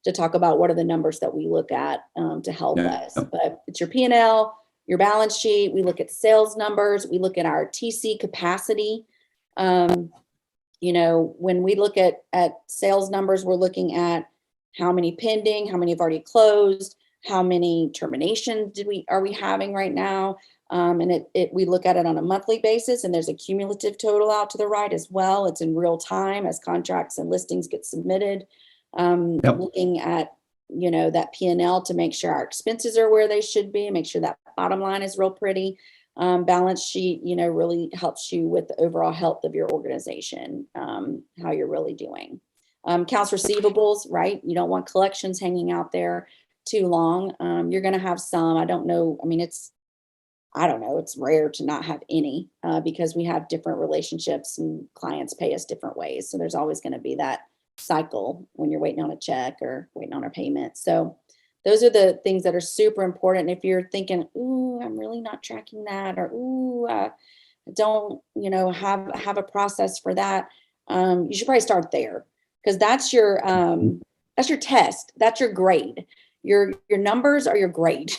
to talk about what are the numbers that we look at to help us. But it's your P&L, your balance sheet. We look at sales numbers. We look at our TC capacity. When we look at sales numbers, we're looking at how many pending, how many have already closed, how many terminations are we having right now. And we look at it on a monthly basis, and there's a cumulative total out to the right as well. It's in real time as contracts and listings get submitted. Looking at, that P&L to make sure our expenses are where they should be, make sure that bottom line is real pretty. Balance sheet, really helps you with the overall health of your organization, how you're really doing. Accounts receivables, right? You don't want collections hanging out there too long. You're going to have some. I don't know. It's rare to not have any because we have different relationships and clients pay us different ways. So there's always going to be that cycle when you're waiting on a check or waiting on a payment. So those are the things that are super important. If you're thinking, ooh, I'm really not tracking that, or ooh, don't, have a process for that, you should probably start there, because that's your test. That's your grade. Your numbers are your grade.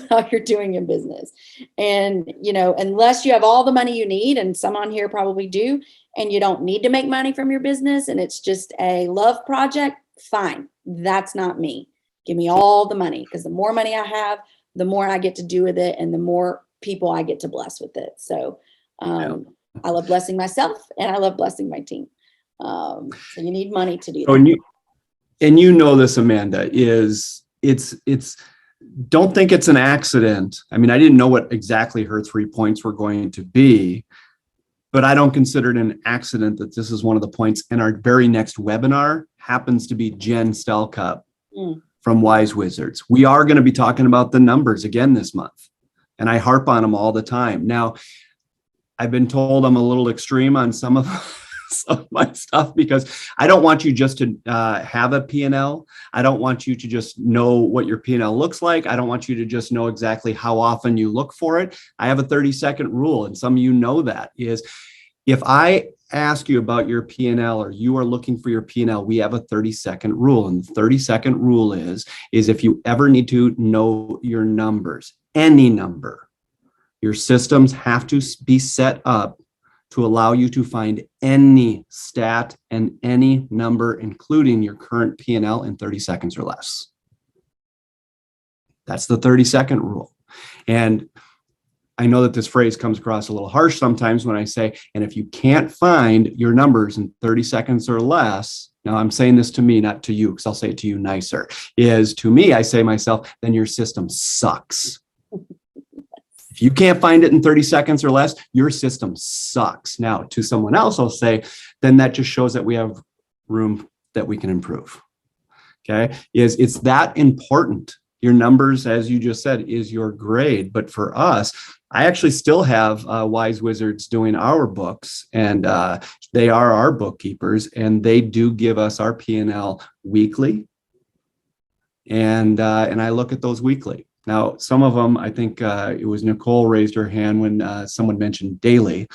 How you're doing in business. And, unless you have all the money you need, and some on here probably do, and you don't need to make money from your business and it's just a love project, fine. That's not me. Give me all the money, because the more money I have, the more I get to do with it and the more people I get to bless with it. So I love blessing myself and I love blessing my team. So you need money to do that. And this, Amanda, it's don't think it's an accident. I didn't know what exactly her 3 points were going to be, but I don't consider it an accident that this is one of the points. And our very next webinar happens to be Jen Stelcup from Wise Wizards. We are going to be talking about the numbers again this month, and I harp on them all the time. Now, I've been told I'm a little extreme on some of my stuff, because I don't want you just to have a P&L. I don't want you to just know what your P&L looks like. I don't want you to just know exactly how often you look for it. I have a 30-second rule, and some of you know that is, if I ask you about your P&L or you are looking for your P&L, we have a 30-second rule. And the 30-second rule is if you ever need to know your numbers, any number, your systems have to be set up to allow you to find any stat and any number, including your current P&L, in 30 seconds or less. That's the 30-second rule. And I know that this phrase comes across a little harsh sometimes when I say, and if you can't find your numbers in 30 seconds or less, now I'm saying this to me, not to you, because I'll say it to you nicer, is to me, I say myself, then your system sucks. If If you can't find it in 30 seconds or less, your system sucks. Now, to someone else, I'll say, then that just shows that we have room that we can improve. Okay, it's that important. Your numbers, as you just said, is your grade. But for us, I actually still have Wise Wizards doing our books, and they are our bookkeepers, and they do give us our P&L weekly. And I look at those weekly. Now, some of them, I think it was Nicole raised her hand when someone mentioned daily.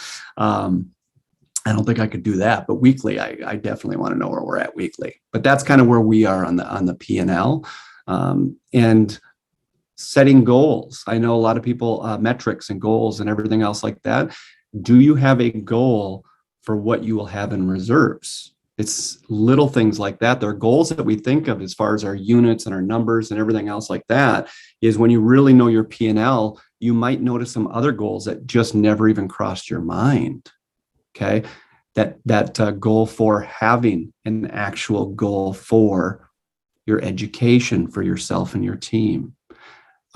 I don't think I could do that, but weekly, I definitely want to know where we're at weekly. But that's kind of where we are on the P&L. And setting goals. I know a lot of people, metrics and goals and everything else like that. Do you have a goal for what you will have in reserves? It's little things like that. There are goals that we think of as far as our units and our numbers and everything else like that, is when you really know your P&L, you might notice some other goals that just never even crossed your mind. Okay, that goal for having an actual goal for your education, for yourself and your team,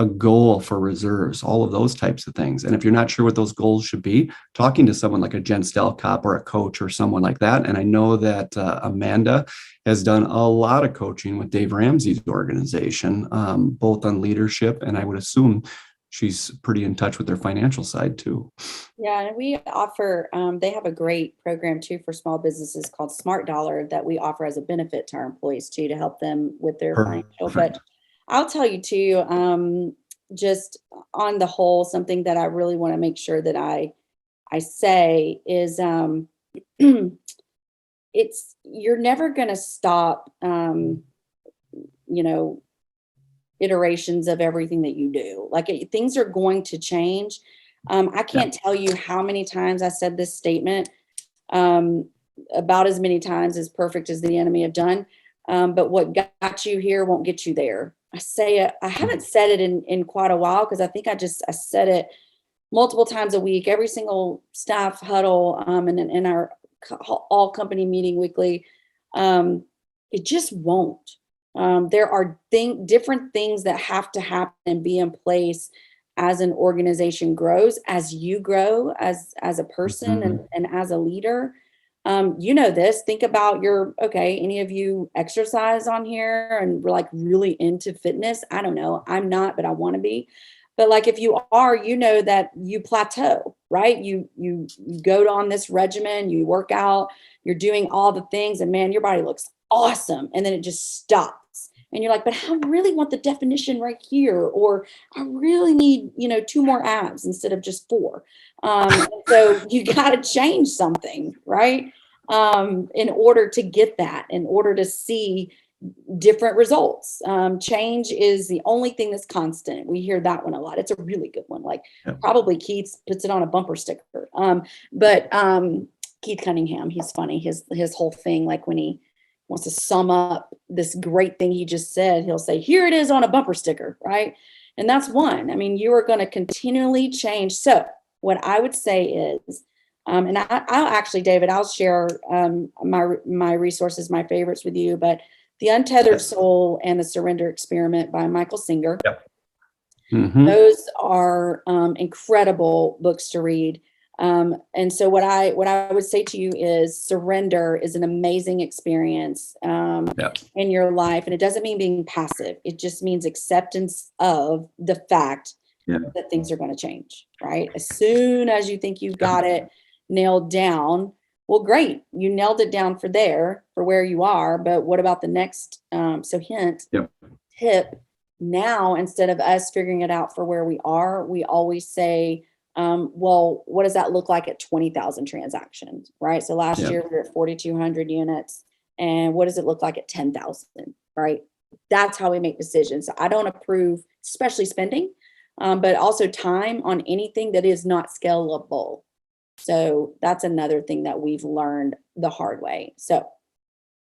a goal for reserves, all of those types of things. And if you're not sure what those goals should be, talking to someone like a Jen Stelkop or a coach or someone like that. And I know that Amanda has done a lot of coaching with Dave Ramsey's organization, both on leadership, and I would assume she's pretty in touch with their financial side too. Yeah, and we offer, they have a great program too for small businesses called Smart Dollar that we offer as a benefit to our employees too, to help them with their financial. But I'll tell you too, just on the whole, something that I really want to make sure that I say is, you're never going to stop, iterations of everything that you do. Like things are going to change. I can't tell you how many times I said this statement, about as many times as perfect as the enemy have done. But what got you here won't get you there. I say it, I haven't said it in quite a while, because I think I said it multiple times a week, every single staff huddle, and in our all company meeting weekly. It just won't. There are different things that have to happen and be in place as an organization grows, as you grow as a person and as a leader. This, think about any of you exercise on here and we're like really into fitness. I don't know. I'm not, but I want to be. But like, if you are, that you plateau, right? You go on this regimen, you work out, you're doing all the things, and man, your body looks awesome. And then it just stops. And you're like, but I really want the definition right here. Or I really need, 2 more abs instead of just 4. So you got to change something, right? In order to get that, in order to see different results. Change is the only thing that's constant. We hear that one a lot. It's a really good one. Like probably Keith puts it on a bumper sticker. But Keith Cunningham, he's funny. His whole thing, like when he wants to sum up this great thing he just said, he'll say, here it is on a bumper sticker, right? And that's one. I mean, you are going to continually change. So what I would say is, and I'll actually, David, I'll share my resources, my favorites with you, but The Untethered Soul and The Surrender Experiment by Michael Singer. Yep. Mm-hmm. Those are incredible books to read. And so what I would say to you is surrender is an amazing experience in your life. And it doesn't mean being passive. It just means acceptance of the fact that things are going to change, right? As soon as you think you've got it nailed down, well, great. You nailed it down for where you are. But what about the next? Tip. Now, instead of us figuring it out for where we are, we always say, well, what does that look like at 20,000 transactions, right? So last year we were at 4,200 units. And what does it look like at 10,000, right? That's how we make decisions. So I don't approve, especially spending, but also time on anything that is not scalable. So that's another thing that we've learned the hard way. So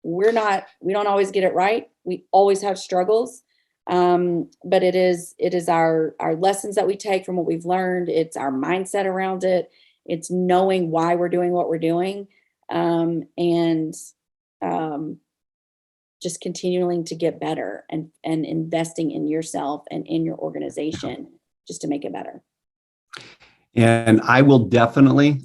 we don't always get it right. We always have struggles. But it is our lessons that we take from what we've learned. It's our mindset around it. It's knowing why we're doing what we're doing. And just continuing to get better and investing in yourself and in your organization just to make it better. And I will definitely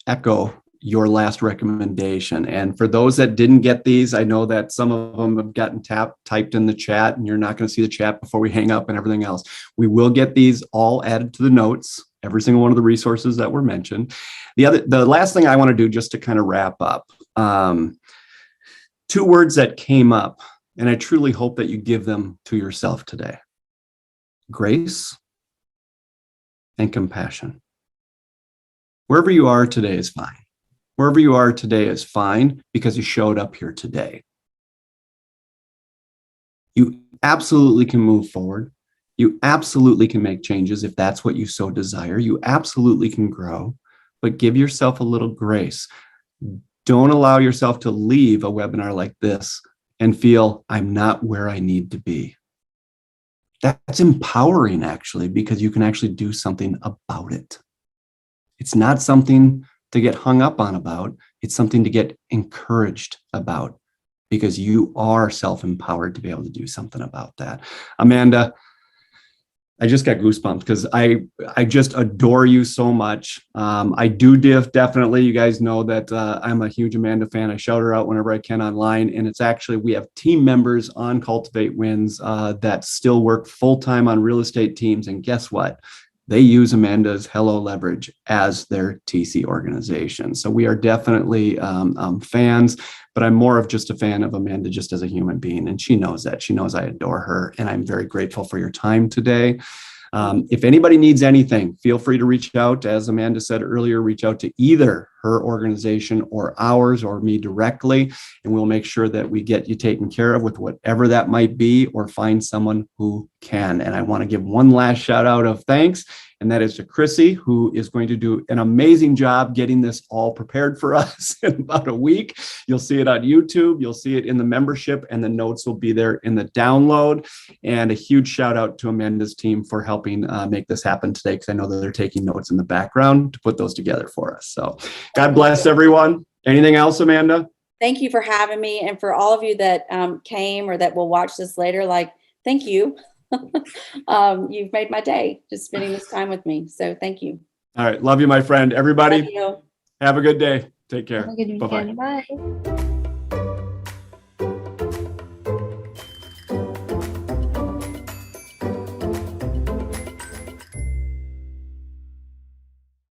echo your last recommendation. And for those that didn't get these, I know that some of them have gotten typed in the chat, and you're not going to see the chat before we hang up and everything else. We will get these all added to the notes, every single one of the resources that were mentioned. The last thing I want to do, just to kind of wrap up, 2 words that came up, and I truly hope that you give them to yourself today: grace and compassion. Wherever you are today is fine. Wherever you are today is fine because you showed up here today. You absolutely can move forward. You absolutely can make changes if that's what you so desire. You absolutely can grow, but give yourself a little grace. Don't allow yourself to leave a webinar like this and feel, I'm not where I need to be. That's empowering, actually, because you can actually do something about it. It's not something to get hung up on about. It's something to get encouraged about, because you are self-empowered to be able to do something about that. Amanda, I just got goosebumps because I just adore you so much. I do definitely, you guys know that I'm a huge Amanda fan. I shout her out whenever I can online. And it's actually, we have team members on Cultivate Wins that still work full-time on real estate teams. And guess what? They use Amanda's Hello Leverage as their TC organization. So we are definitely fans, but I'm more of just a fan of Amanda just as a human being. And she knows that. She knows I adore her. And I'm very grateful for your time today. If anybody needs anything, feel free to reach out. As Amanda said earlier, reach out to either her organization or ours or me directly, and we'll make sure that we get you taken care of with whatever that might be, or find someone who can. And I want to give one last shout out of thanks, and that is to Chrissy, who is going to do an amazing job getting this all prepared for us in about a week. You'll see it on YouTube. You'll see it in the membership, and the notes will be there in the download. And a huge shout out to Amanda's team for helping make this happen today, because I know that they're taking notes in the background to put those together for us. So God bless everyone. Anything else, Amanda? Thank you for having me. And for all of you that came or that will watch this later, thank you. You've made my day just spending this time with me. So thank you. All right. Love you, my friend. Everybody, Love you. have a good day. Take care. Have a good weekend. Bye.